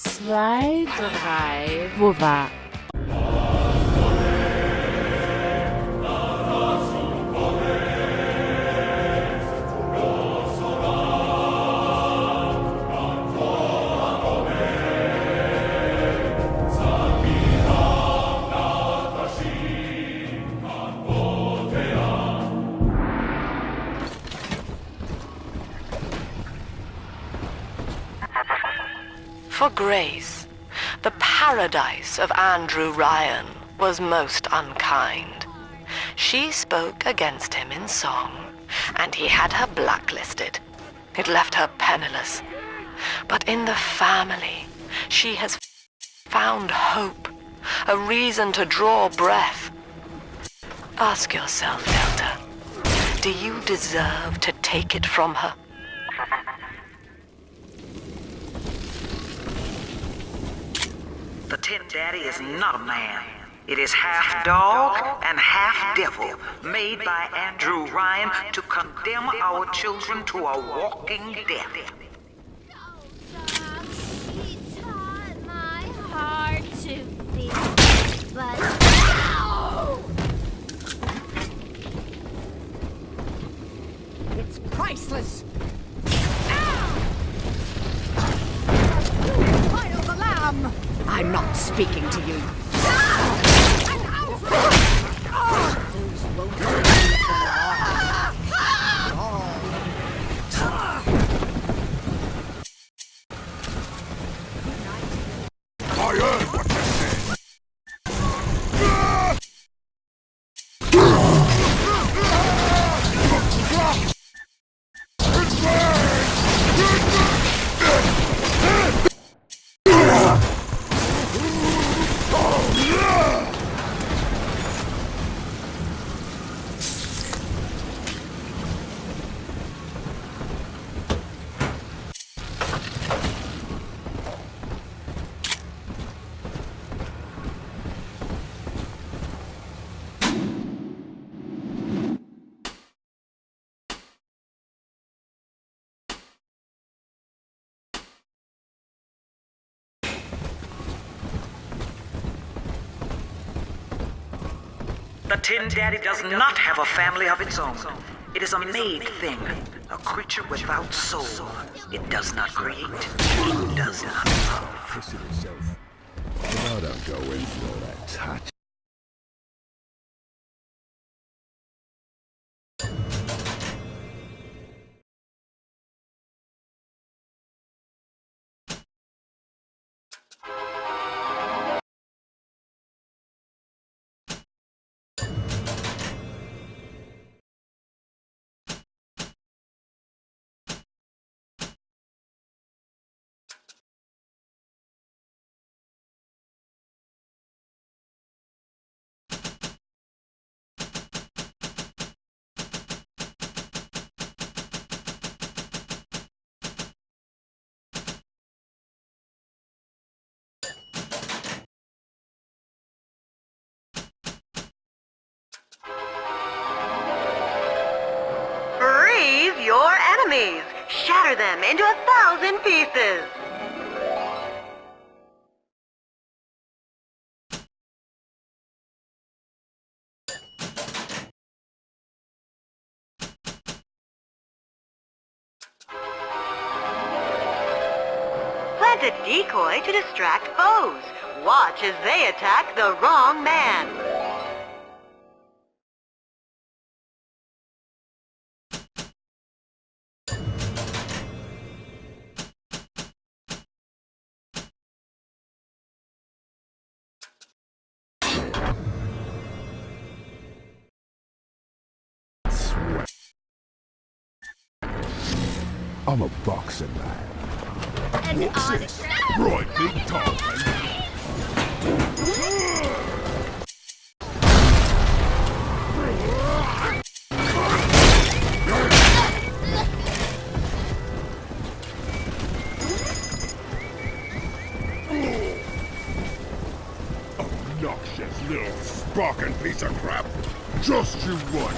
2, 3. Wo war? For Grace, the paradise of Andrew Ryan was most unkind. She spoke against him in song, and he had her blacklisted. It left her penniless. But in the family, she has found hope, a reason to draw breath. Ask yourself, Delta, do you deserve to take it from her? The Tin Daddy is not a man. It is half dog and half devil, made by Andrew Ryan to condemn our children to a walking death. He taught my heart to beat, but now It's priceless. Fire the lamb! I'm not speaking to you. Those won't be for I heard what you said. The Tin Daddy does not have a family of its own. It is a made thing, a creature without soul. It does not create. It does not love. Kiss it itself. But I don't go in for all that touch. Freeze your enemies! Shatter them into 1,000 pieces! Plant a decoy to distract foes. Watch as they attack the wrong man. Sweat. I'm a boxing man. and on Right, big talk, man. Obnoxious little sparking piece of crap. Just you what?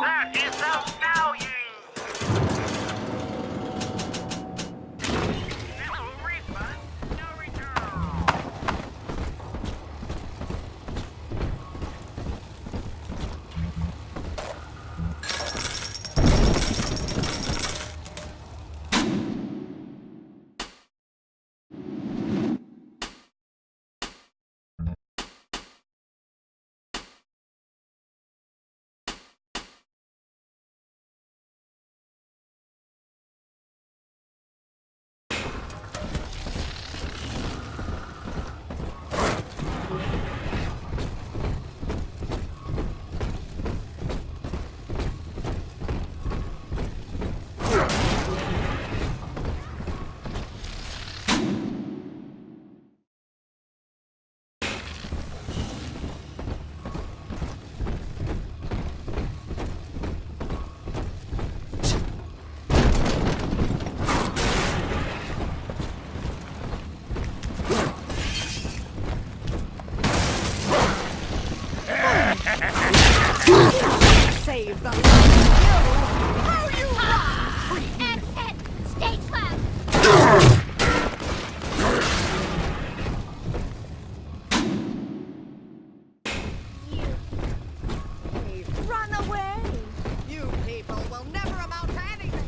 That is of value! No refund, no return. Save the Exit! Stage left! Run away! You people will never amount to anything!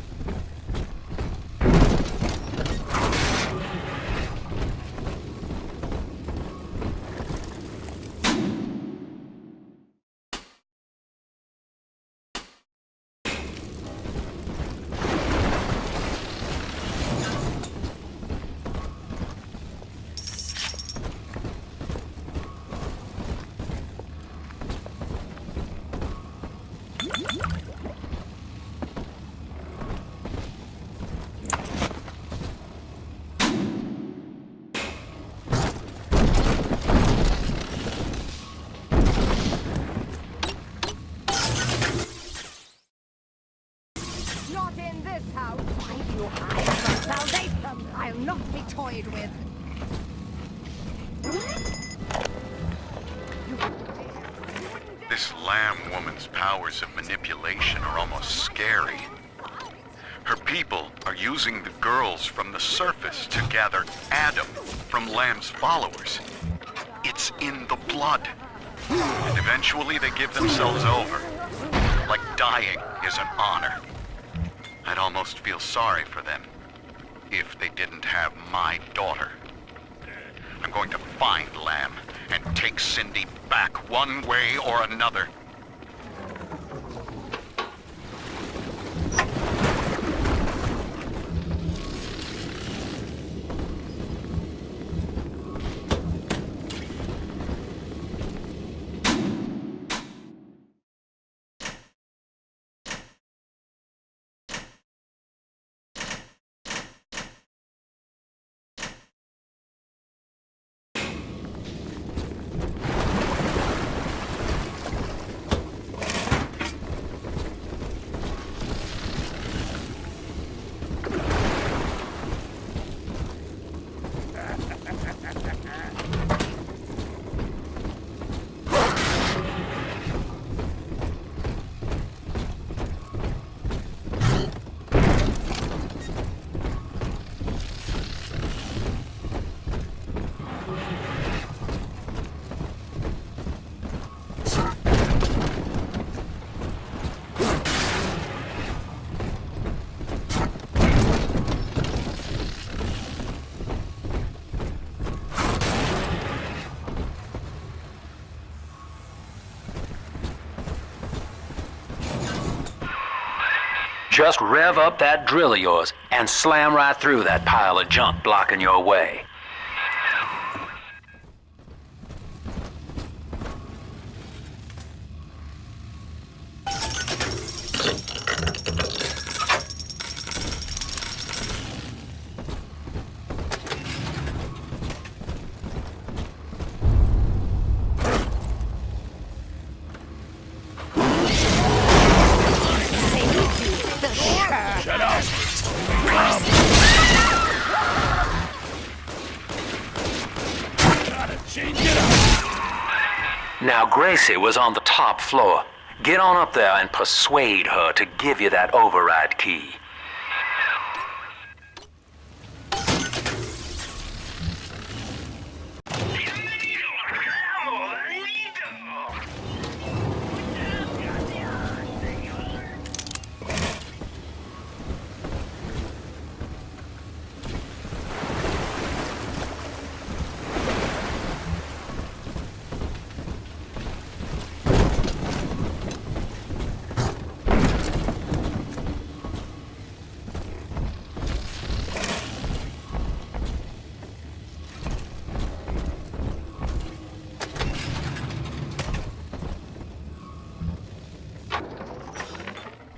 Not in this house! Why do you hide from salvation? I'll not be toyed with! This lamb woman's powers of manipulation are almost scary. Her people are using the girls from the surface to gather Adam from Lamb's followers. It's in the blood. And eventually they give themselves over. Like dying is an honor. I'd almost feel sorry for them if they didn't have my daughter. I'm going to find Lamb and take Cindy back one way or another. Just rev up that drill of yours and slam right through that pile of junk blocking your way. Now, Gracie was on the top floor. Get on up there and persuade her to give you that override key.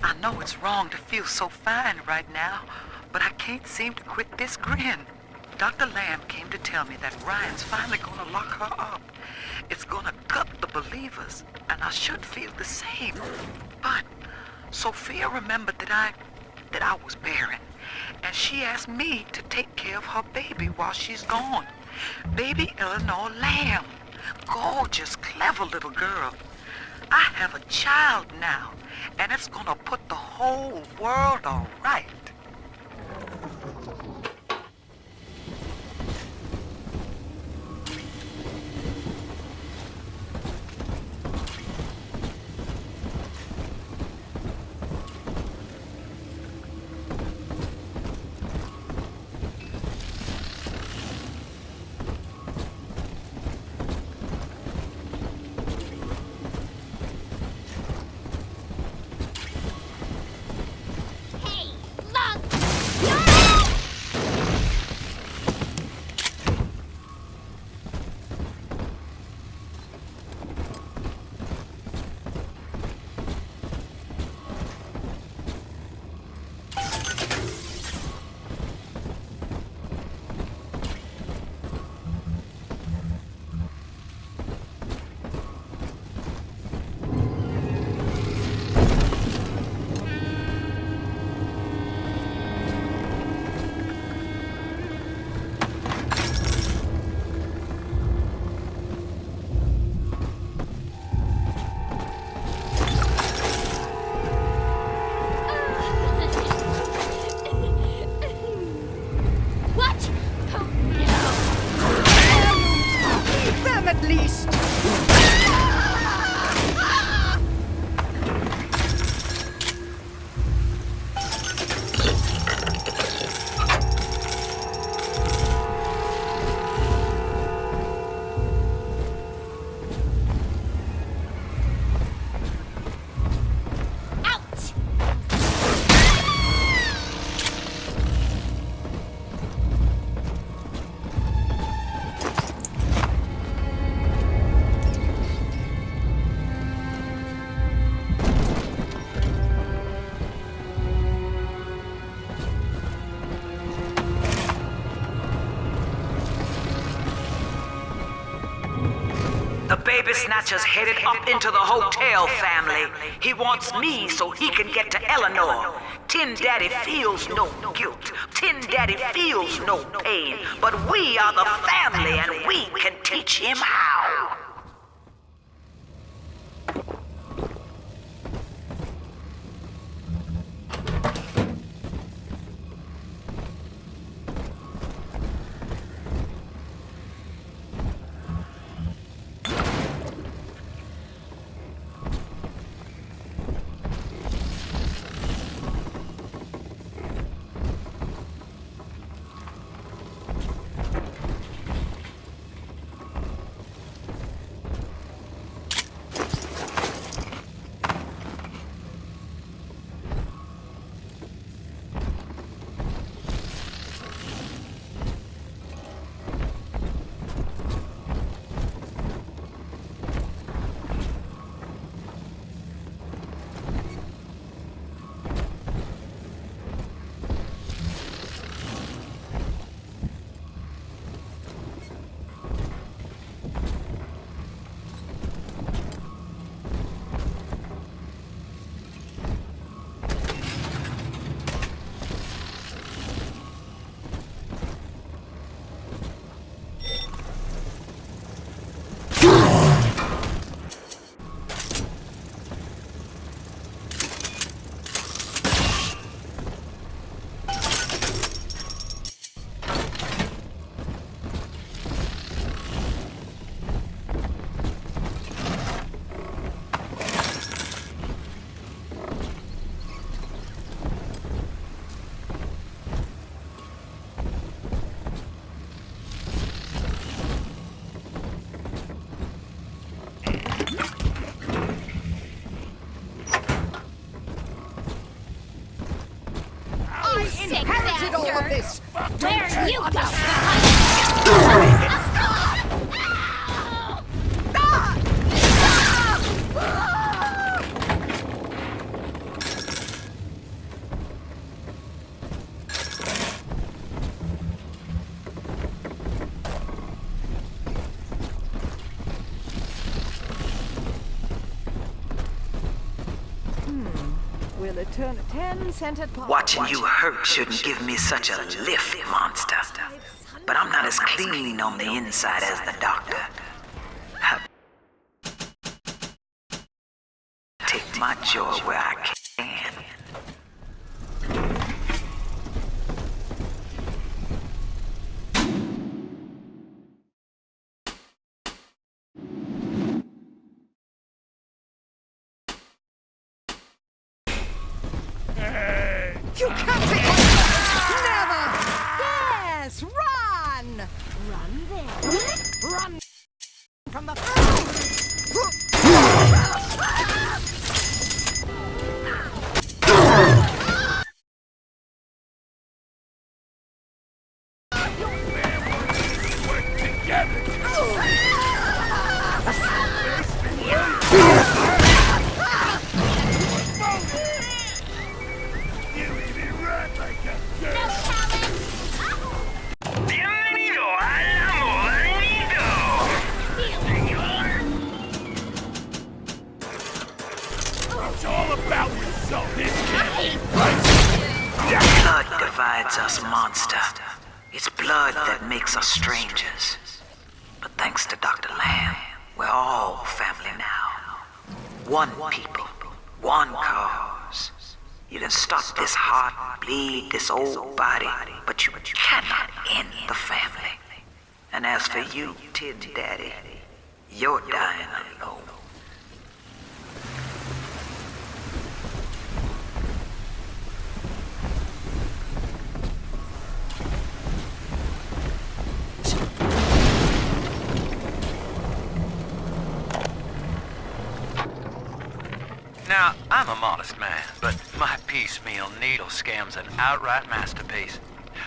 I know it's wrong to feel so fine right now, but I can't seem to quit this grin. Dr. Lamb came to tell me that Ryan's finally gonna lock her up. It's gonna gut the believers, and I should feel the same. But Sophia remembered that I was barren, and she asked me to take care of her baby while she's gone. Baby Eleanor Lamb. Gorgeous, clever little girl. I have a child now, and it's gonna put the whole world all right. Hey, look! No! What? Oh, no! Leave them at least! Out! The baby snatcher's headed up into the hotel, family. He wants me so he can get to Eleanor. Tin Daddy feels no guilt. Tin Daddy feels no pain. But we are the family, and we can teach him how. inherited all of this. Where you go? Will it turn a 10-centered part? Watching you hurt shouldn't give me such a lift, monster. But I'm not as clean on the inside as the doctor. Take my joy where I can. You can't take it! Never! Yes! Run! Run there. Run from the Blood divides us, monster. It's blood that makes us strangers. But thanks to Dr. Lamb, we're all family now. One people, one cause. You can stop this heart, bleed this old body, but you cannot end the family. And as for you, Tin Daddy, you're dying alone. Now, I'm a modest man, but my piecemeal needle scam's an outright masterpiece.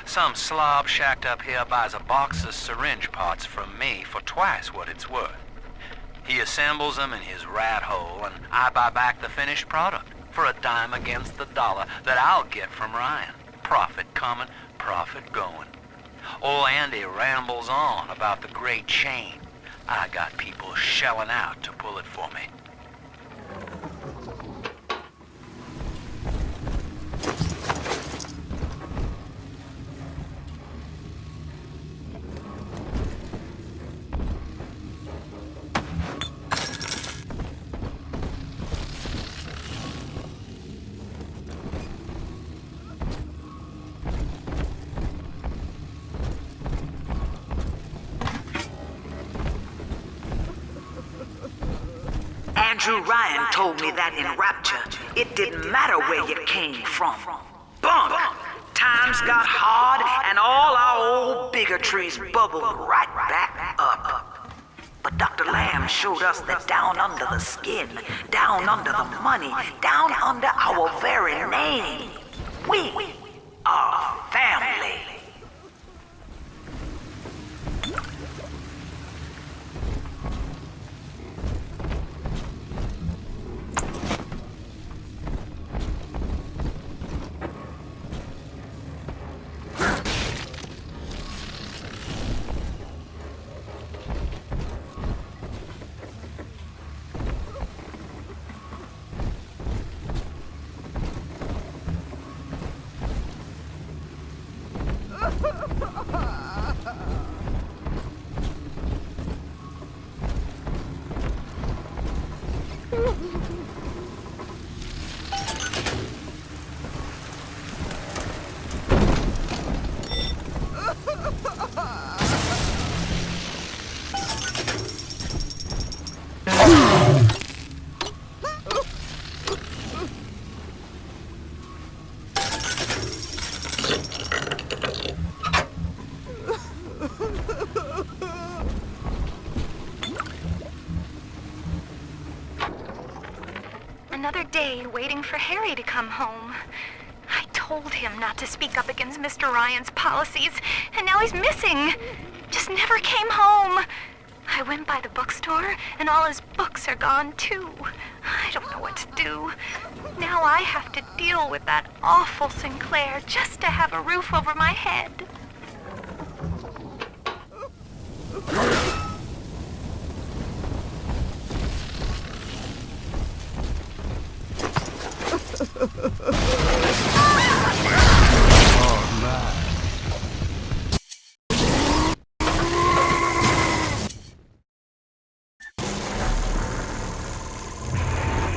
Some slob shacked up here buys a box of syringe parts from me for twice what it's worth. He assembles them in his rat hole, and I buy back the finished product for a dime against the dollar that I'll get from Ryan. Profit coming, profit going. Old Andy rambles on about the great chain. I got people shelling out to pull it for me. Andrew Ryan told me that in Rapture, it didn't matter where you came from. Bump! Times got hard and all our old bigotries bubbled right back up. But Dr. Lamb showed us that down under the skin, down under the money, down under our very name, we are family. Another day waiting for Harry to come home. I told told him not to speak up against Mr. Ryan's policies, and now he's missing. Just never came home. I went by the bookstore, and all his books are gone, too. I don't know what to do. Now I have to deal with that awful Sinclair just to have a roof over my head.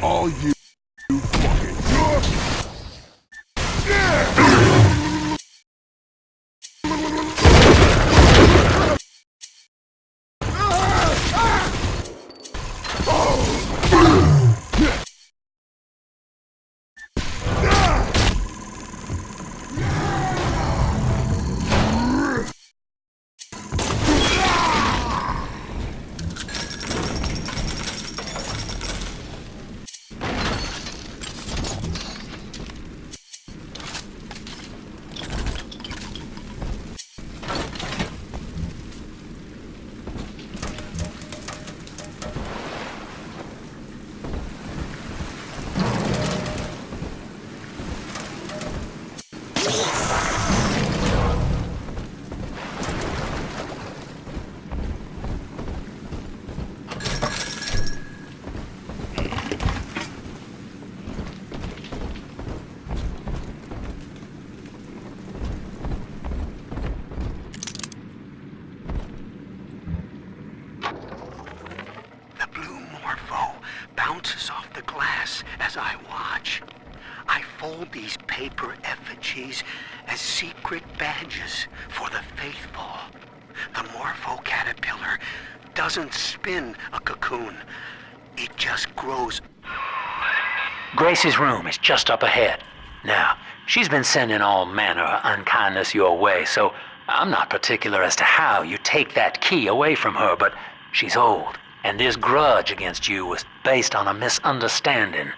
All you fucking bounces off the glass as I watch. I fold these paper effigies as secret badges for the faithful. The Morpho caterpillar doesn't spin a cocoon. It just grows. Grace's room is just up ahead. Now, she's been sending all manner of unkindness your way, so I'm not particular as to how you take that key away from her, but she's old, and this grudge against you was based on a misunderstanding.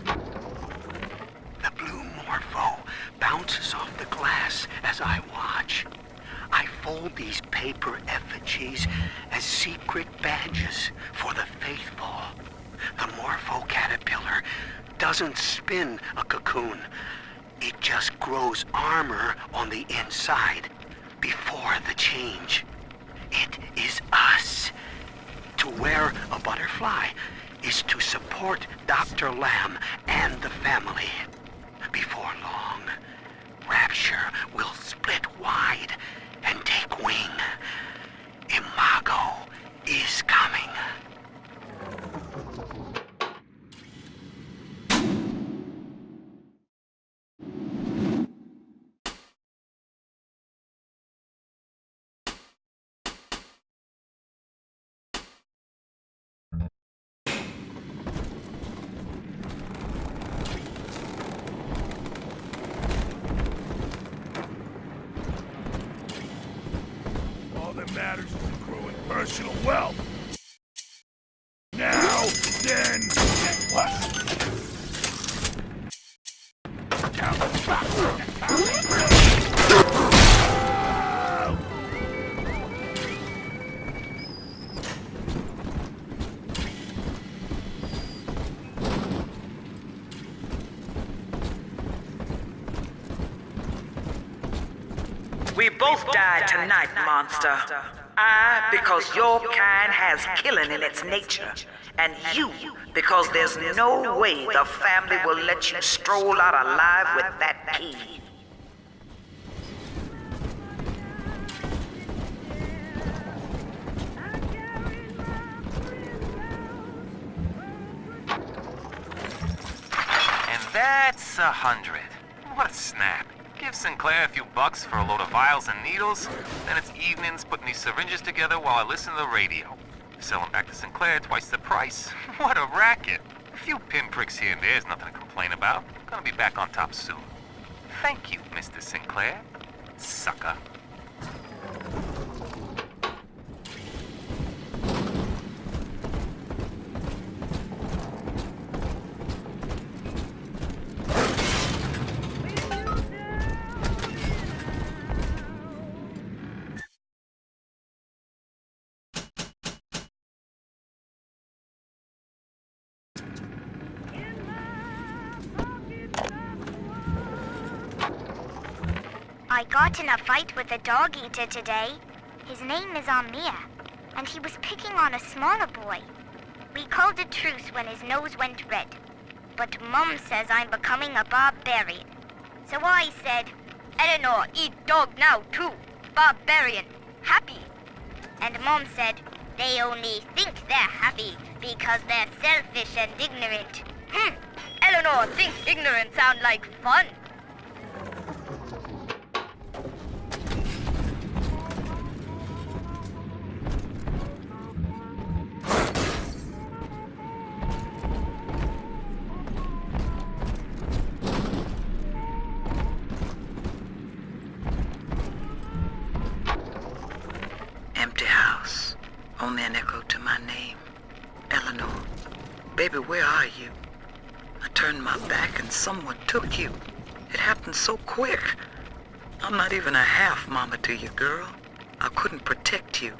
The blue Morpho bounces off the glass as I watch. I fold these paper effigies as secret badges for the faithful. The Morpho caterpillar doesn't spin a cocoon. It just grows armor on the inside before the change. It is us. To wear a butterfly is to support Dr. Lamb and the family. Before long, Rapture will split wide and take wing. Imago is coming. Matters is accruing personal wealth. Now, then, what? We both died tonight, monster. I, because your kind has killing in its nature. And you, because there's no way the family will let you stroll out alive with that key. And that's 100. What a snap. Give Sinclair a few bucks for a load of vials and needles, then it's evenings putting these syringes together while I listen to the radio. Sell them back to Sinclair twice the price. What a racket. A few pinpricks here and there is nothing to complain about. Gonna be back on top soon. Thank you, Mr. Sinclair. Sucker. I got in a fight with a dog-eater today. His name is Amir, and he was picking on a smaller boy. We called a truce when his nose went red. But Mum says I'm becoming a barbarian. So I said, Eleanor, eat dog now too. Barbarian. Happy. And Mom said, they only think they're happy because they're selfish and ignorant. Eleanor thinks ignorant sound like fun. Empty house. Only an echo to my name. Eleanor. Baby, where are you? I turned my back and someone took you. It happened so quick. I'm not even a half mama to you, girl. I couldn't protect you.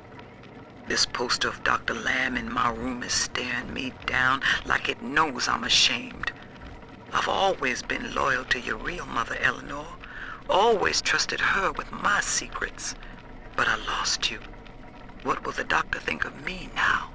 This poster of Dr. Lamb in my room is staring me down like it knows I'm ashamed. I've always been loyal to your real mother, Eleanor. Always trusted her with my secrets. But I lost you. What will the doctor think of me now?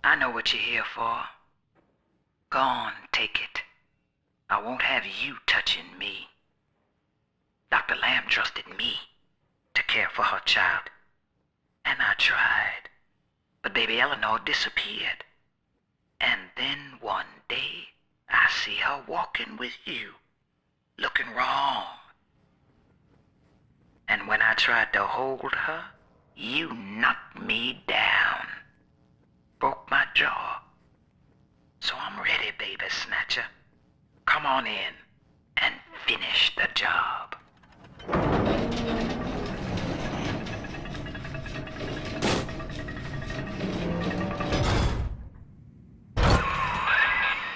I know what you're here for. Go on, take it. I won't have you touching me. Dr. Lamb trusted me to care for her child. And I tried. But baby Eleanor disappeared. And then one day, I see her walking with you, looking wrong. And when I tried to hold her, you knocked me down. Broke my jaw. So I'm ready, baby snatcher. Come on in and finish the job.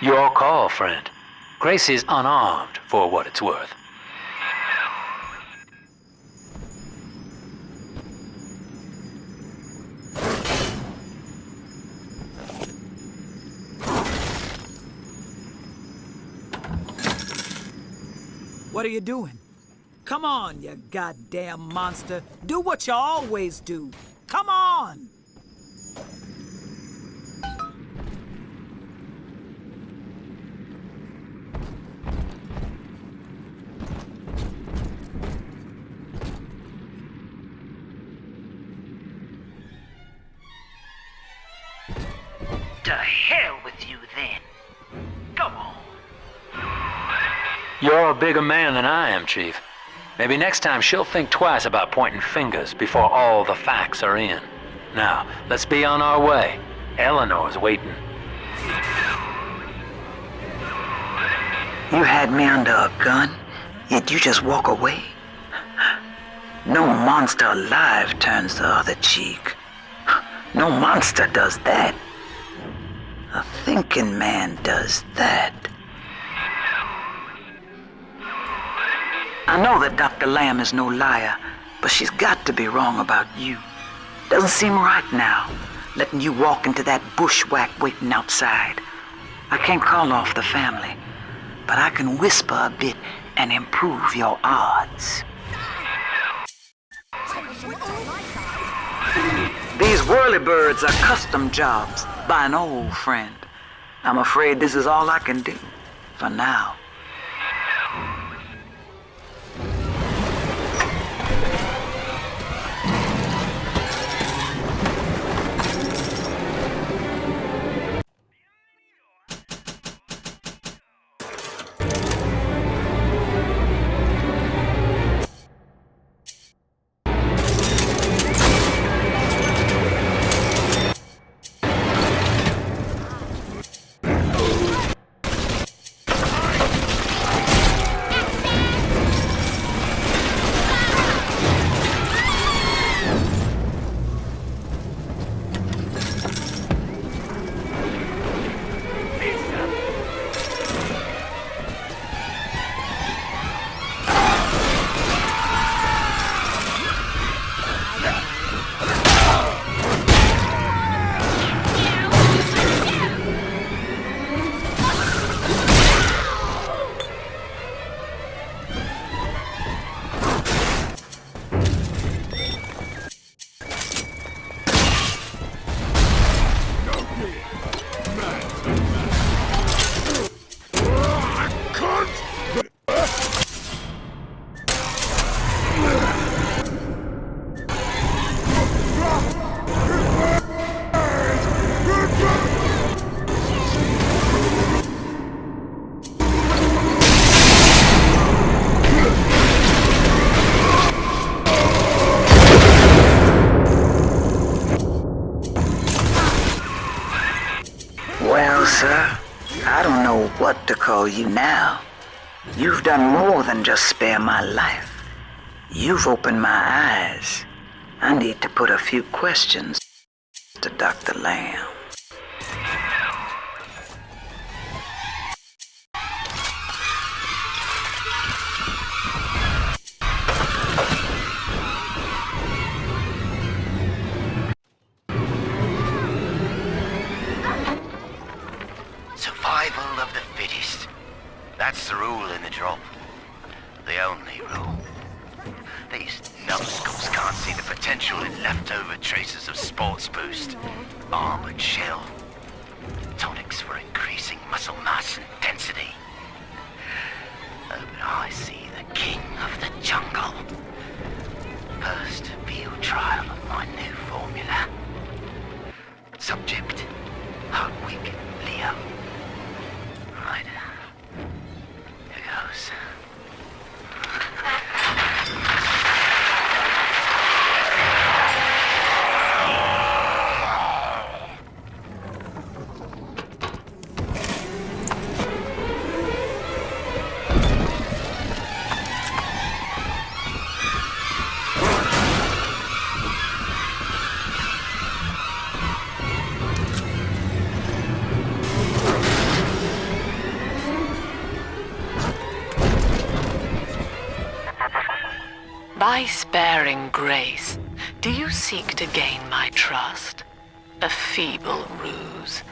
Your call, friend. Grace is unarmed, for what it's worth. What are you doing? Come on, you goddamn monster. Do what you always do. Come on! To hell with you then. Come on. You're a bigger man than I am, Chief. Maybe next time she'll think twice about pointing fingers before all the facts are in. Now, let's be on our way. Eleanor's waiting. You had me under a gun, yet you just walk away? No monster alive turns the other cheek. No monster does that. A thinking man does that. I know that Dr. Lamb is no liar, but she's got to be wrong about you. Doesn't seem right now, letting you walk into that bushwhack waiting outside. I can't call off the family, but I can whisper a bit and improve your odds. These whirlybirds are custom jobs by an old friend. I'm afraid this is all I can do for now. call you now. You've done more than just spare my life. You've opened my eyes. I need to put a few questions to Dr. Lamb. Survival of the fittest. That's the rule in the drop. The only rule. These numbskulls can't see the potential in leftover traces of sports boost, armored shell, tonics for increasing muscle mass and density. Oh, but I see the king of the jungle. First field trial of my new formula. Subject, Hardwick Leo. Right. Here goes. By sparing grace, do you seek to gain my trust? A feeble ruse.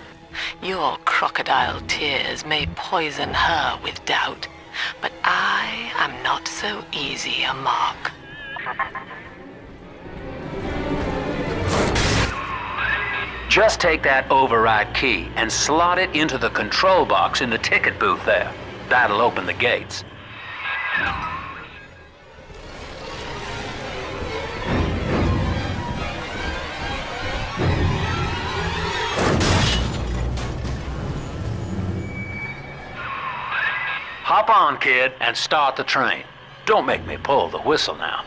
Your crocodile tears may poison her with doubt, but I am not so easy a mark. Just take that override key and slot it into the control box in the ticket booth there. That'll open the gates. Hop on, kid, and start the train. Don't make me pull the whistle now.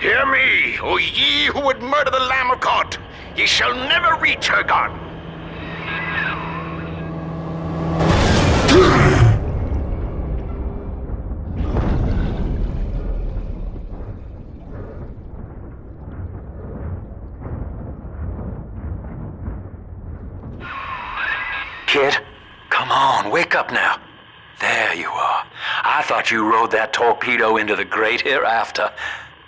Hear me, O ye who would murder the Lamb of God! Ye shall never reach her garden! Kid, come on, wake up now. There you are. I thought you rode that torpedo into the great hereafter.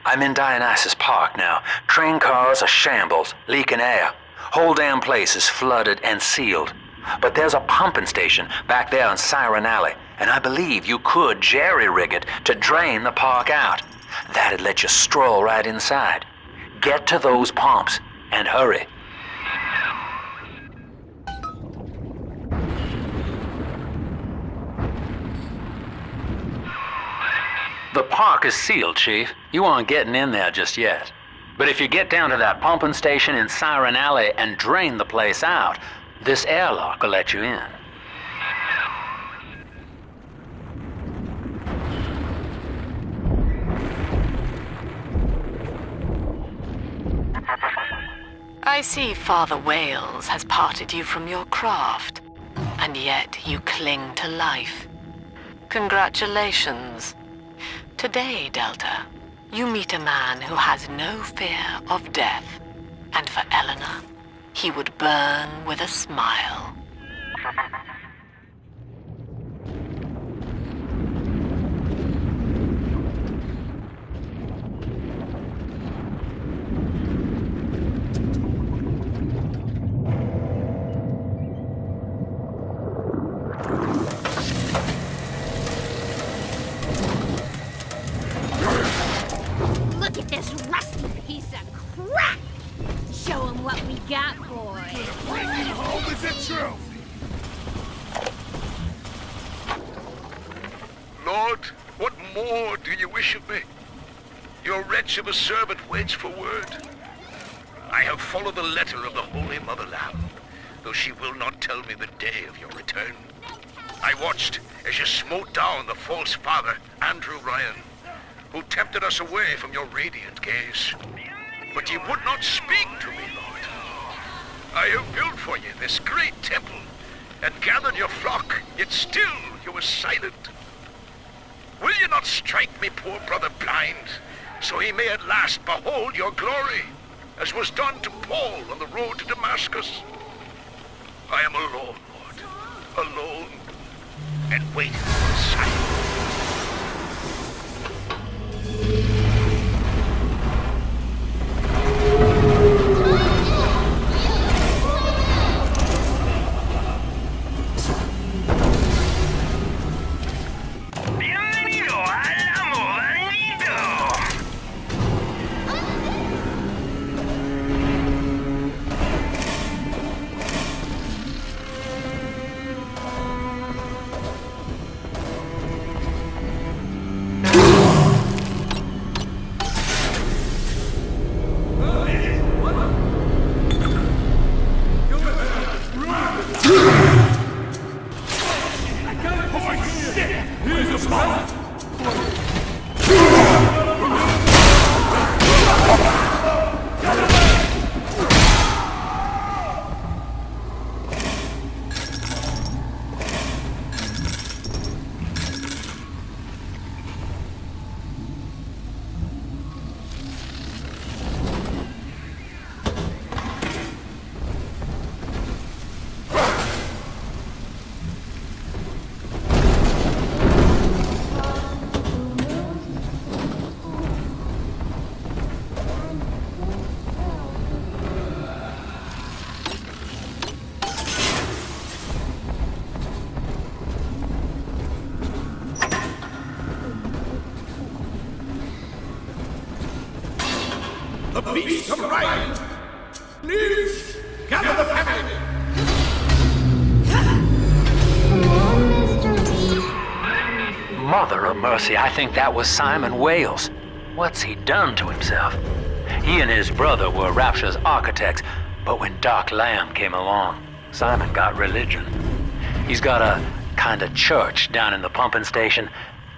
I'm in Dionysus Park now. Train cars are shambles, leaking air. Whole damn place is flooded and sealed. But there's a pumping station back there on Siren Alley, and I believe you could jerry-rig it to drain the park out. That'd let you stroll right inside. Get to those pumps, and hurry. The park is sealed, Chief. You aren't getting in there just yet. But if you get down to that pumping station in Siren Alley and drain the place out, this airlock will let you in. I see Father Wales has parted you from your craft, and yet you cling to life. Congratulations. Today, Delta, you meet a man who has no fear of death, and for Eleanor, he would burn with a smile. Look at this rusty piece of crap! Show him what we got, boy. Bring you home as a trophy! Lord, what more do you wish of me? Your wretch of a servant word for word. I have followed the letter of the Holy Motherland, though she will not tell me the day of your return. I watched as you smote down the false father, Andrew Ryan, who tempted us away from your radiant gaze. But ye would not speak to me, Lord. I have built for you this great temple, and gathered your flock, yet still you were silent. Will you not strike me poor brother blind, so he may at last behold your glory, as was done to Paul on the road to Damascus? I am alone, Lord, alone, and waiting in silence. The beast of Ryan! Please, gather the family! Mother of mercy, I think that was Simon Wales. What's he done to himself? He and his brother were Rapture's architects, but when Dark Lamb came along, Simon got religion. He's got a kind of church down in the pumping station.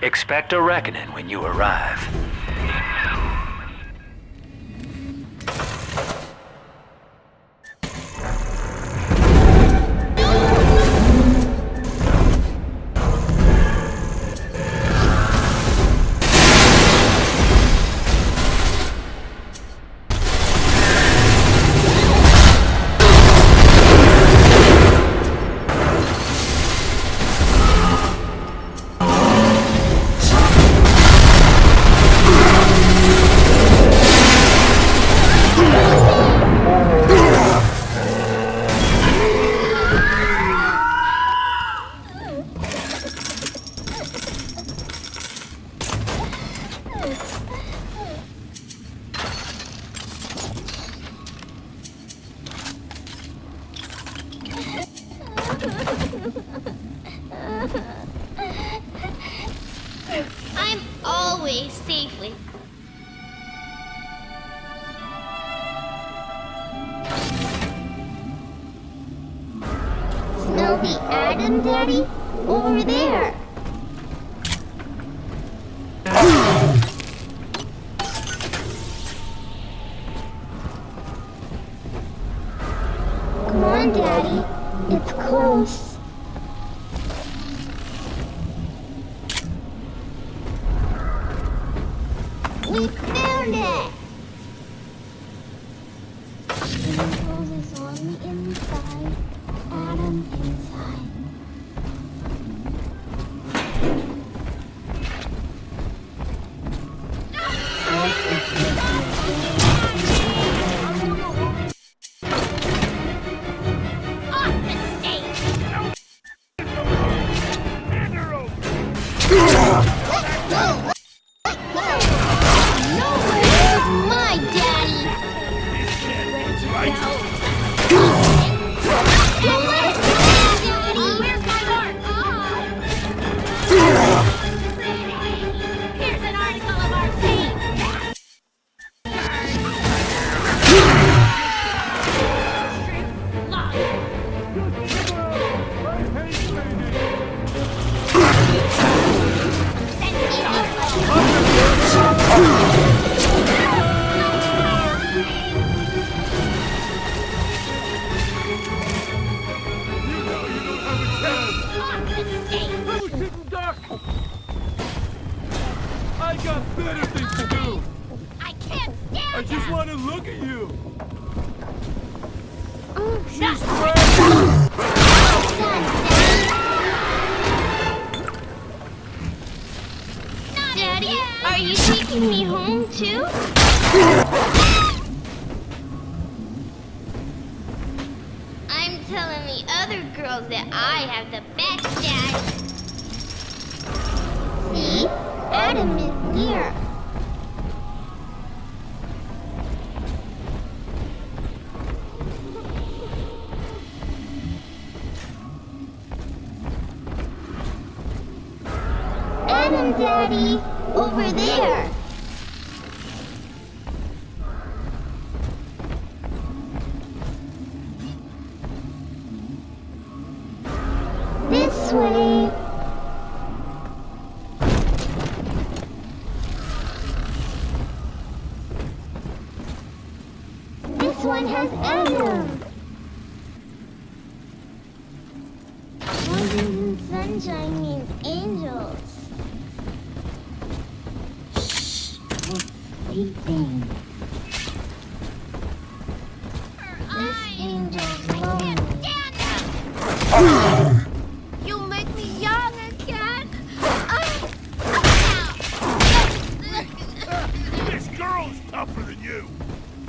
Expect a reckoning when you arrive. I'm always safe with... Smell the Adam, Daddy? Over there. Come on, Daddy. It's close. We found it! Rose is on the inside, Adam inside. Off the stage! My daddy! Where's my heart? Here's an article of our fate. too? I'm telling the other girls that I have the best dad. See? Adam is here. Adam, Daddy, over there. This way. This one has Adam. Wonders and sunshine means angels. Sleeping. This angel's lonely. You make me young again. This girl's tougher than you.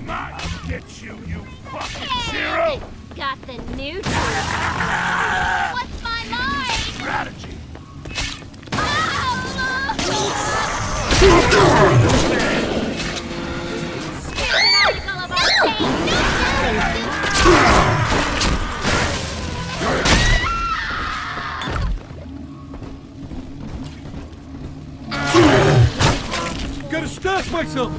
I'll get you, you fucking zero! Got the new tool. What's my line? Strategy. Here's an article of our pain. Gotta stash myself!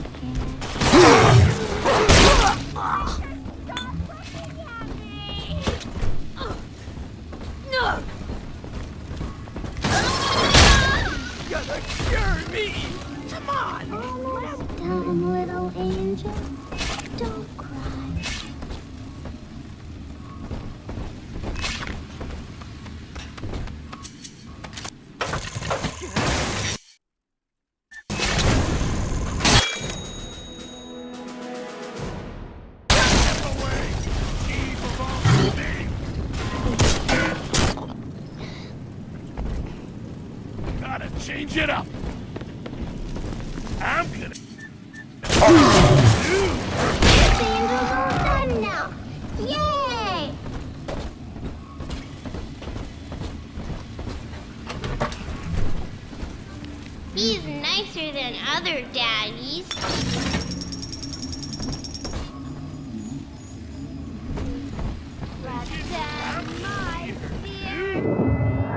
No! Gotta cure me! Come on! Almost done, little angel. Don't cry. Gotta change it up! I'm gonna... This angel's all done now. Yay! He's nicer than other daddies.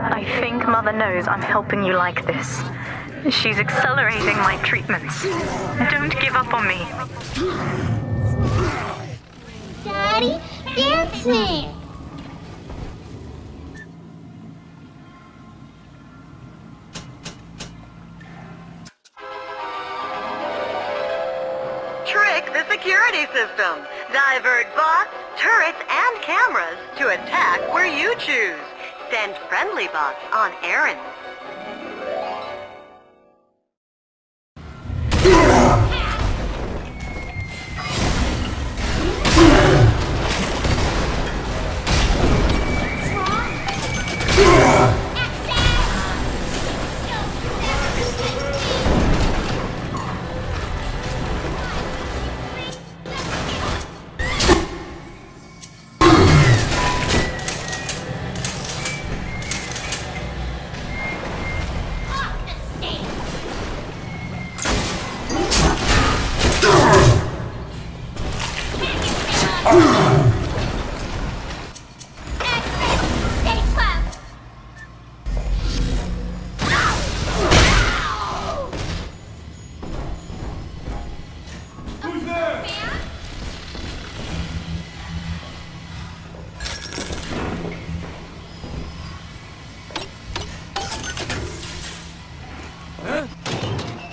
I think Mother knows I'm helping you like this. She's accelerating my treatments. Don't give up on me. Daddy, dancing! Trick the security system. Divert bots, turrets, and cameras to attack where you choose. Send friendly bots on errands.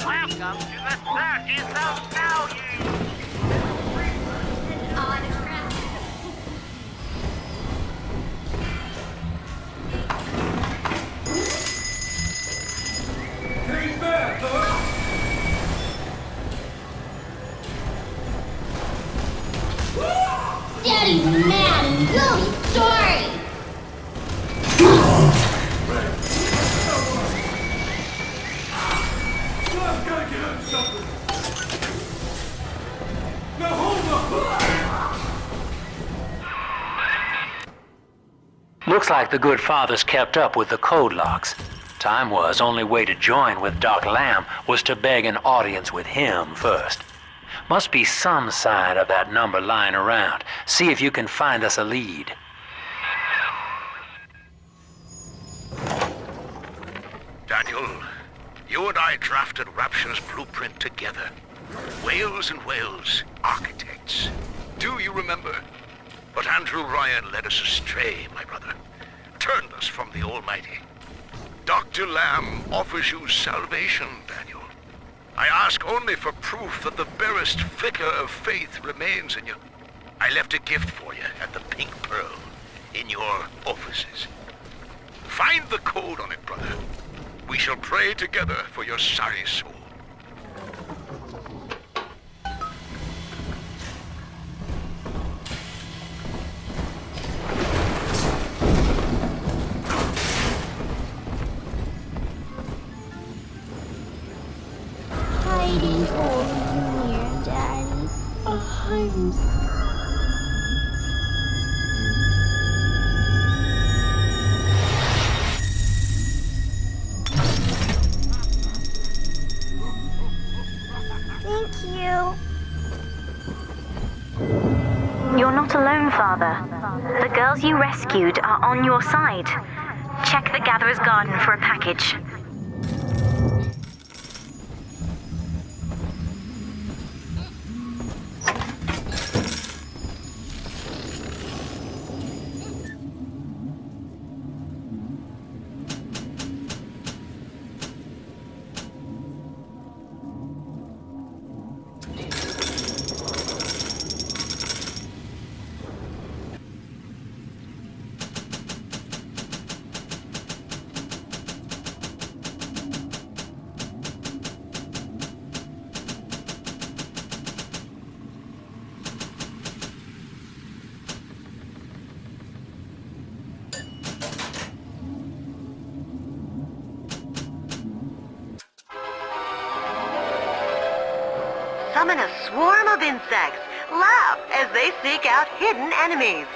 Welcome to the circus of value! Take that, huh? Daddy's mad and really sorry. I've gotta get up something! Looks like the good father's kept up with the code locks. Time was, only way to join with Doc Lamb was to beg an audience with him first. Must be some sign of that number lying around. See if you can find us a lead. Daniel, you and I drafted Rapture's blueprint together. Wales and Wales, architects. Do you remember? But Andrew Ryan led us astray, my brother. Turned us from the Almighty. Dr. Lamb offers you salvation, Daniel. I ask only for proof that the barest flicker of faith remains in you. I left a gift for you at the Pink Pearl, in your offices. Find the code on it, brother. We shall pray together for your sorry soul. Hiding over here, Daddy. Thank you. You're not alone, Father. The girls you rescued are on your side. Check the Gatherer's Garden for a package. Summon a swarm of insects. Laugh as they seek out hidden enemies.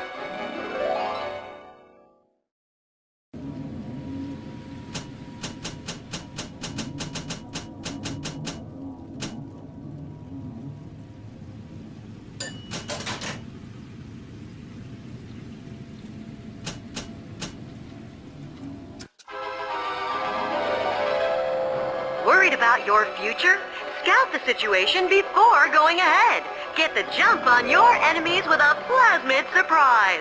Worried about your future? Scout the situation before going ahead. Get the jump on your enemies with a plasmid surprise.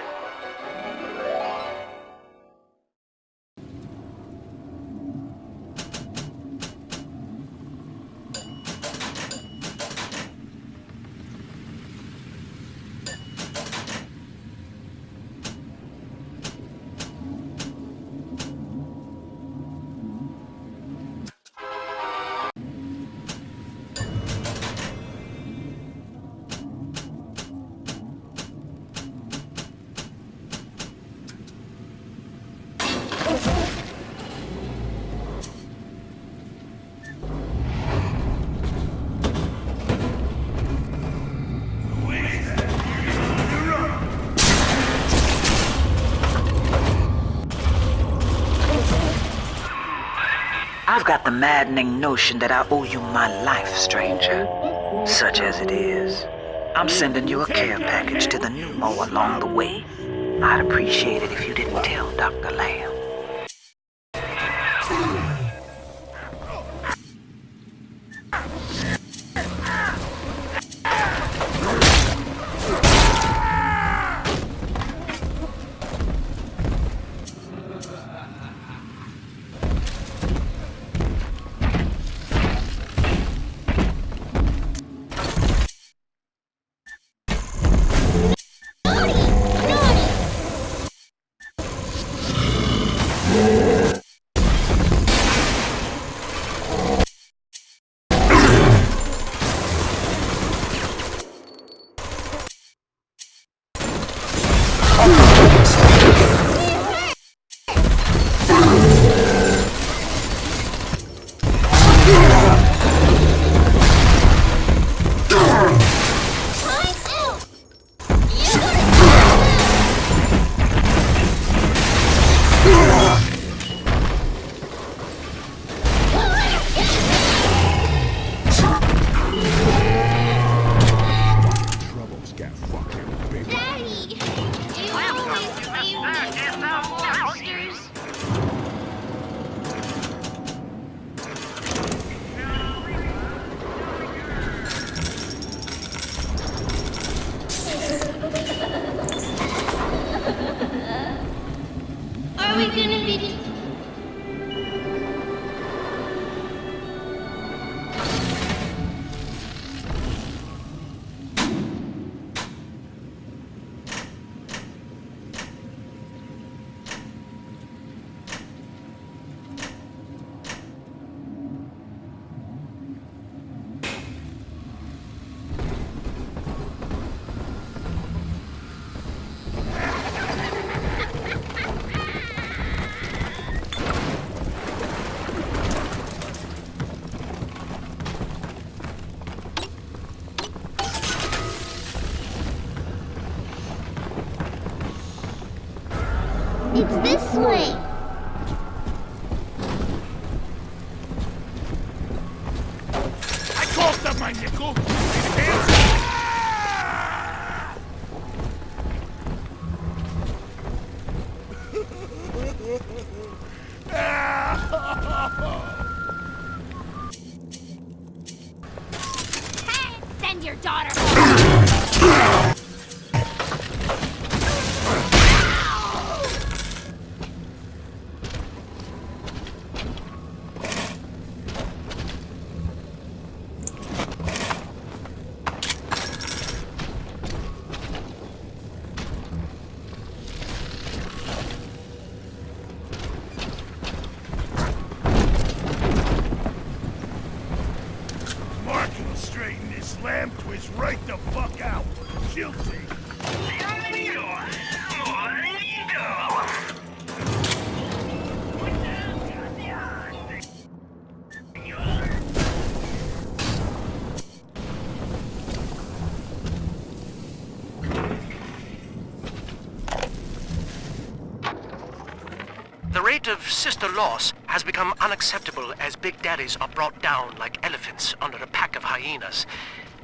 I've got the maddening notion that I owe you my life, stranger. Such as it is. I'm sending you a care package to the pneumo along the way. I'd appreciate it if you didn't tell Dr. Lamb. Are we gonna be... It's this way. I coughed up my nickel. Hey, send your daughter. Straighten this lamb twist right the fuck out. She'll see. The rate of sister loss has become unacceptable as Big Daddies are brought down like elephants under a pack of hyenas.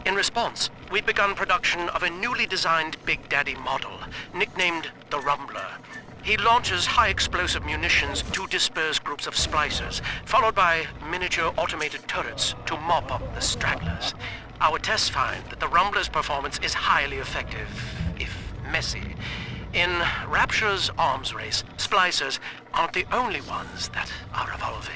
In response, we've begun production of a newly designed Big Daddy model, nicknamed the Rumbler. He launches high-explosive munitions to disperse groups of splicers, followed by miniature automated turrets to mop up the stragglers. Our tests find that the Rumbler's performance is highly effective, if messy. In Rapture's arms race, splicers aren't the only ones that are evolving.